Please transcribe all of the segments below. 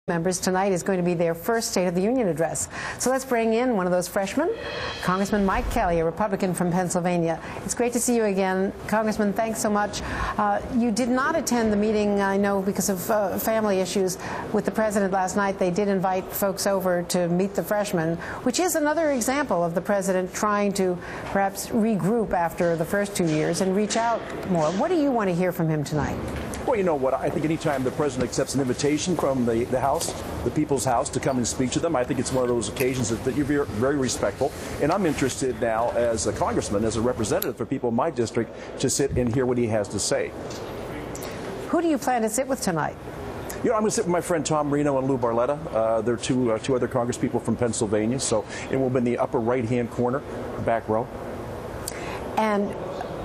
Members tonight is going to be their first State of the Union address. So let's bring in one of those freshmen, Congressman Mike Kelly, a Republican from Pennsylvania. It's great to see you again. Congressman, thanks so much. You did not attend the meeting, I know, because of family issues with the president last night. They did invite folks over to meet the freshmen, which is another example of the president trying to perhaps regroup after the first 2 years and reach out more. What do you want to hear from him tonight? Well, you know what? I think anytime the president accepts an invitation from the House, the People's House, to come and speak to them, I think it's one of those occasions that you're very respectful. And I'm interested now as a congressman, as a representative for people in my district, to sit and hear what he has to say. Who do you plan to sit with tonight? You know, I'm going to sit with my friend Tom Reno and Lou Barletta. They're two other congresspeople from Pennsylvania. So it will be in the upper right-hand corner, back row. And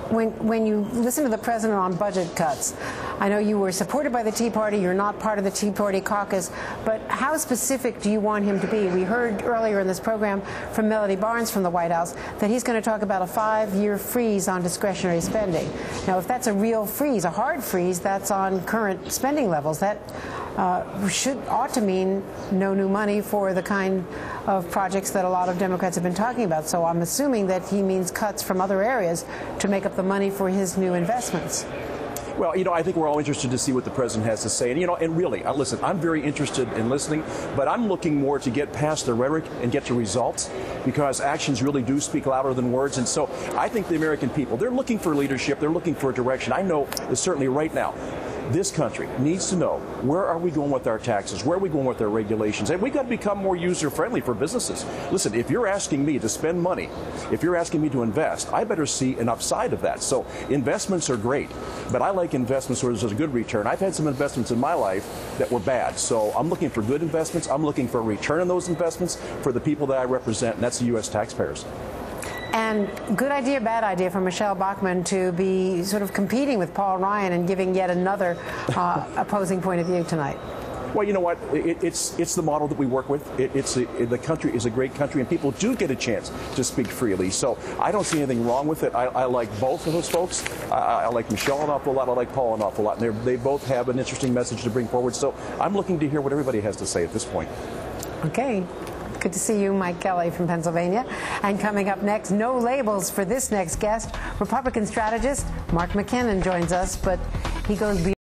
when you listen to the president on budget cuts, I know you were supported by the Tea Party. You're not part of the Tea Party caucus. But how specific do you want him to be? We heard earlier in this program from Melody Barnes from the White House that he's going to talk about a 5-year freeze on discretionary spending. Now, if that's a real freeze, a hard freeze, that's on current spending levels. That ought to mean no new money for the kind of projects that a lot of Democrats have been talking about. So I'm assuming that he means cuts from other areas to make up the money for his new investments. Well, you know, I think we're all interested to see what the president has to say. And, you know, and really, listen, I'm very interested in listening, but I'm looking more to get past the rhetoric and get to results, because actions really do speak louder than words. And so I think the American people, they're looking for leadership. They're looking for direction. I know that certainly right now, this country needs to know, where are we going with our taxes? Where are we going with our regulations? And we've got to become more user-friendly for businesses. Listen, if you're asking me to spend money, if you're asking me to invest, I better see an upside of that. So investments are great, but I like investments where there's a good return. I've had some investments in my life that were bad. So I'm looking for good investments. I'm looking for a return on those investments for the people that I represent, and that's the U.S. taxpayers. And good idea, bad idea for Michelle Bachmann to be sort of competing with Paul Ryan and giving yet another opposing point of view tonight. Well, you know what? It's the model that we work with. The country is a great country, and people do get a chance to speak freely. So I don't see anything wrong with it. I like both of those folks. I like Michelle an awful lot. I like Paul an awful lot. And they both have an interesting message to bring forward. So I'm looking to hear what everybody has to say at this point. Okay. Good to see you, Mike Kelly from Pennsylvania. And coming up next, no labels for this next guest. Republican strategist Mark McKinnon joins us, but he goes beyond